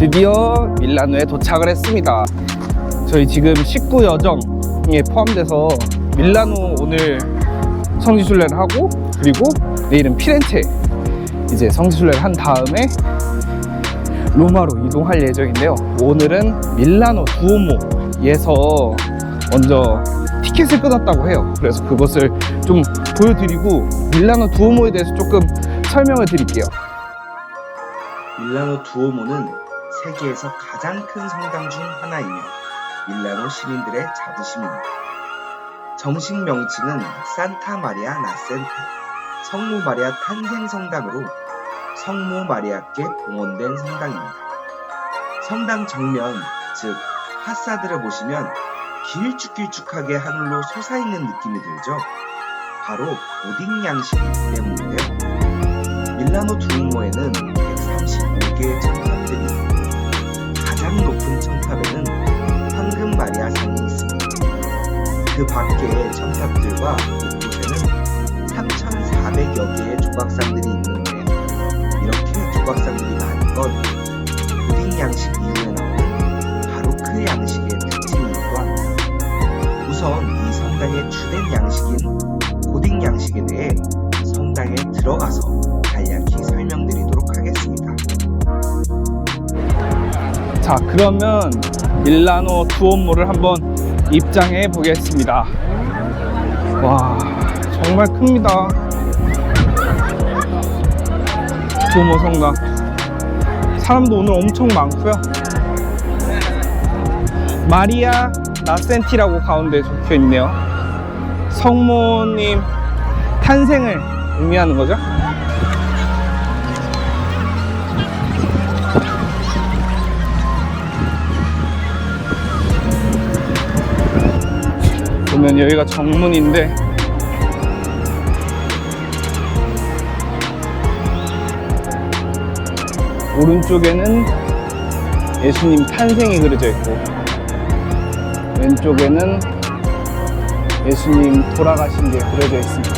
드디어 밀라노에 도착을 했습니다. 저희 지금 식구 여정에 포함돼서 밀라노 오늘 성지순례를 하고, 그리고 내일은 피렌체 이제 성지순례를 한 다음에 로마로 이동할 예정인데요. 오늘은 밀라노 두오모에서 먼저 티켓을 끊었다고 해요. 그래서 그것을 좀 보여드리고 밀라노 두오모에 대해서 조금 설명을 드릴게요. 밀라노 두오모는 세계에서 가장 큰 성당 중 하나이며 밀라노 시민들의 자부심입니다. 정식 명칭은 산타 마리아 나센테 성모 마리아 탄생 성당으로 성모 마리아께 봉헌된 성당입니다. 성당 정면, 즉 파사드를 보시면 길쭉길쭉하게 하늘로 솟아있는 느낌이 들죠. 바로 고딕 양식이기 때문인데요. 밀라노 두오모에는 135개의 첨탑들이 있고 가장 높은 첨탑에는 황금 마리아상이 있습니다. 그 밖에 첨탑들과 곳곳에는 3,400여 개의 조각상들이 있는데, 이렇게 조각상들이 많은 건 고딕 양식 이후에 나오는 바로크 양식의 특징이기도 합니다. 우선 이 성당의 주된 양식인 고딕 양식에 대해 성당에 들어가서 간략히 설명드리도록 하겠습니다. 자, 그러면 밀라노 두오모를 한번 입장해 보겠습니다. 와, 정말 큽니다. 두오모 성당. 사람도 오늘 엄청 많고요. 마리아 나센티라고 가운데 적혀 있네요. 성모님 탄생을 의미하는 거죠. 보면 여기가 정문인데, 오른쪽에는 예수님 탄생이 그려져 있고, 왼쪽에는 예수님 돌아가신 게 그려져 있습니다.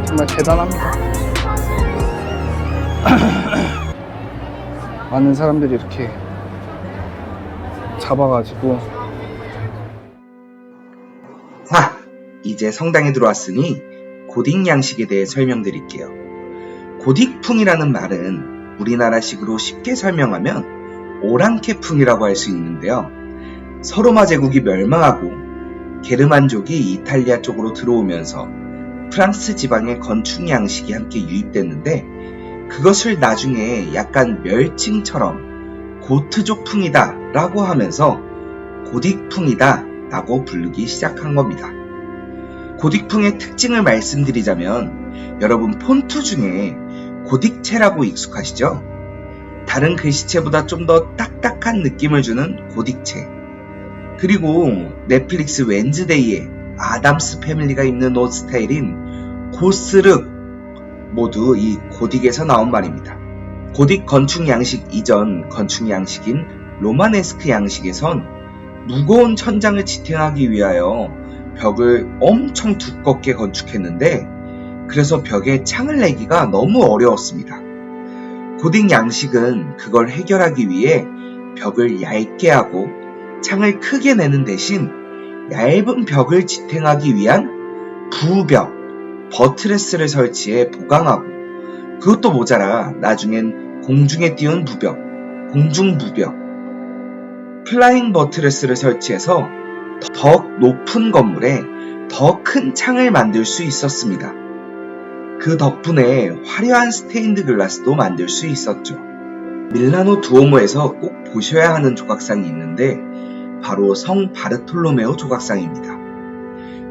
정말 대단합니다. 많은 사람들이 이렇게 잡아가지고. 자, 이제 성당에 들어왔으니 고딕 양식에 대해 설명드릴게요. 고딕풍이라는 말은 우리나라식으로 쉽게 설명하면 오랑캐풍이라고 할 수 있는데요. 서로마 제국이 멸망하고 게르만족이 이탈리아 쪽으로 들어오면서 프랑스 지방의 건축 양식이 함께 유입됐는데, 그것을 나중에 약간 멸칭처럼 고트족풍이다 라고 하면서 고딕풍이다 라고 부르기 시작한 겁니다. 고딕풍의 특징을 말씀드리자면, 여러분 폰트 중에 고딕체라고 익숙하시죠? 다른 글씨체보다 좀 더 딱딱한 느낌을 주는 고딕체, 그리고 넷플릭스 웬즈데이에 아담스 패밀리가 입는 옷 스타일인 고스륵, 모두 이 고딕에서 나온 말입니다. 고딕 건축 양식 이전 건축 양식인 로마네스크 양식에선 무거운 천장을 지탱하기 위하여 벽을 엄청 두껍게 건축했는데, 그래서 벽에 창을 내기가 너무 어려웠습니다. 고딕 양식은 그걸 해결하기 위해 벽을 얇게 하고 창을 크게 내는 대신 얇은 벽을 지탱하기 위한 부벽, 버트레스를 설치해 보강하고, 그것도 모자라 나중엔 공중에 띄운 부벽, 공중부벽, 플라잉 버트레스를 설치해서 더 높은 건물에 더 큰 창을 만들 수 있었습니다. 그 덕분에 화려한 스테인드 글라스도 만들 수 있었죠. 밀라노 두오모에서 꼭 보셔야 하는 조각상이 있는데, 바로 성 바르톨로메오 조각상입니다.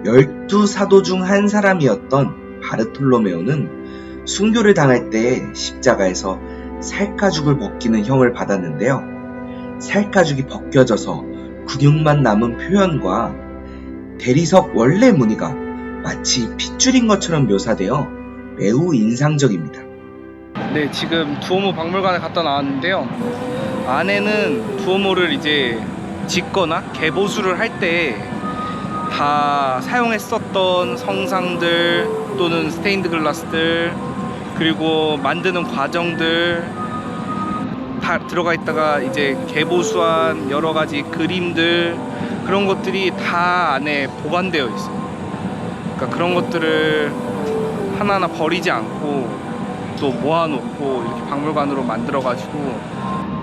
12사도 중 한 사람이었던 바르톨로메오는 순교를 당할 때 십자가에서 살가죽을 벗기는 형을 받았는데요. 살가죽이 벗겨져서 근육만 남은 표현과 대리석 원래 무늬가 마치 핏줄인 것처럼 묘사되어 매우 인상적입니다. 네, 지금 두오모 박물관에 갔다 나왔는데요. 안에는 두오모를 이제 짓거나 개보수를 할 때 다 사용했었던 성상들 또는 스테인드 글라스들, 그리고 만드는 과정들 다 들어가 있다가 이제 개보수한 여러 가지 그림들 그런 것들이 다 안에 보관되어 있어요. 그러니까 그런 것들을 하나하나 버리지 않고 또 모아놓고 이렇게 박물관으로 만들어가지고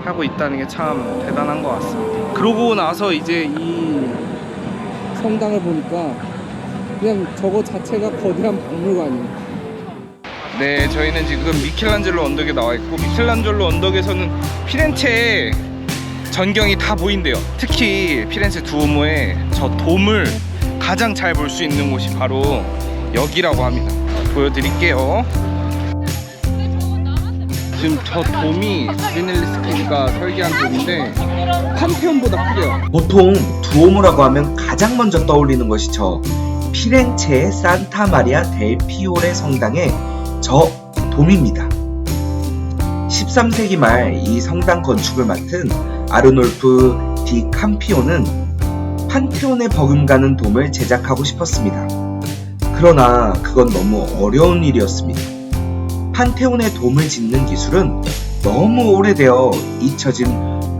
하고 있다는 게 참 대단한 것 같습니다. 그러고 나서 이제 이 성당을 보니까 그냥 저거 자체가 거대한 박물관이에요. 네, 저희는 지금 미켈란젤로 언덕에 나와 있고, 미켈란젤로 언덕에서는 피렌체의 전경이 다 보인대요. 특히 피렌체 두오모의 저 돔을 가장 잘 볼 수 있는 곳이 바로 여기라고 합니다. 보여드릴게요. 지금 저 돔이 브루넬리스키가 설계한 돔인데 판테온보다 크대요. 보통 두오모라고 하면 가장 먼저 떠올리는 것이 저 피렌체의 산타 마리아 델 피오레 성당의 저 돔입니다. 13세기 말 이 성당 건축을 맡은 아르놀프 디 캄피오는 판테온에 버금가는 돔을 제작하고 싶었습니다. 그러나 그건 너무 어려운 일이었습니다. 판테온의 돔을 짓는 기술은 너무 오래되어 잊혀진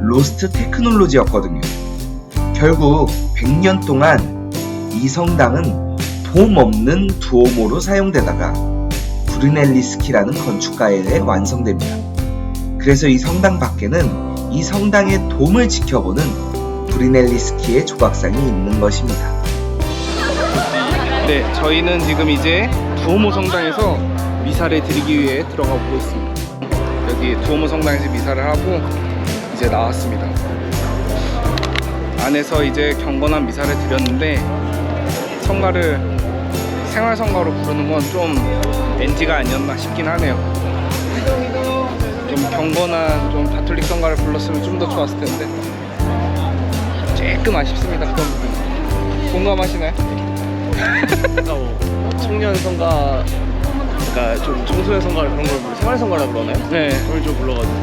로스트 테크놀로지였거든요. 결국 100년 동안 이 성당은 돔 없는 두오모로 사용되다가 브루넬리스키라는 건축가에 의해 완성됩니다. 그래서 이 성당 밖에는 이 성당의 돔을 지켜보는 브루넬리스키의 조각상이 있는 것입니다. 네, 저희는 지금 이제 두오모 성당에서 미사를 드리기 위해 들어가 보고 있습니다. 여기 두오모 성당에서 미사를 하고 이제 나왔습니다. 안에서 이제 경건한 미사를 드렸는데 성가를 생활성가로 부르는 건 좀 NG가 아니었나 싶긴 하네요. 좀 경건한 좀 가톨릭 성가를 불렀으면 좀 더 좋았을 텐데 조금 아쉽습니다. 그런 부분 공감하시나요? 청년 성가, 그러니까 좀 청소년 성가를 그런 걸 생활 성가라 그러나요? 네, 그걸 좀 불러가지고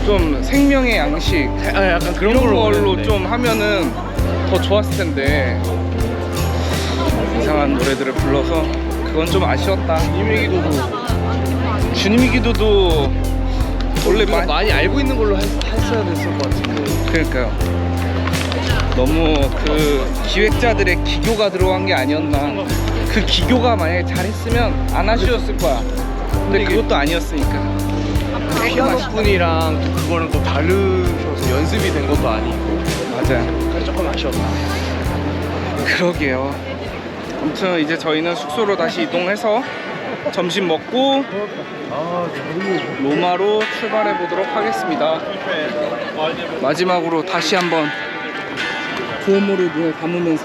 좀 생명의 양식 약간 그런 이런 걸로 걸로 부르는데. 좀 하면은 더 좋았을 텐데 이상한 노래들을 불러서 그건 좀 아쉬웠다. 주님의 기도도 주님의 기도도 원래 우리가 많이 알고 있는 걸로 했어야 됐을 것 같은데. 그러니까요. 너무 그 기획자들의 기교가 들어간 게 아니었나. 그 기교가 만약에 잘했으면 안 아쉬웠을 거야. 근데 그것도 아니었으니까. 피아노 분이랑 또 그거는 또 다르셔서 연습이 된 것도 아니고 맞아요. 그래서 조금 아쉬웠다. 그러게요. 아무튼 이제 저희는 숙소로 다시 이동해서 점심 먹고 로마로 출발해 보도록 하겠습니다. 마지막으로 다시 한번 두오모를 눈에 감으면서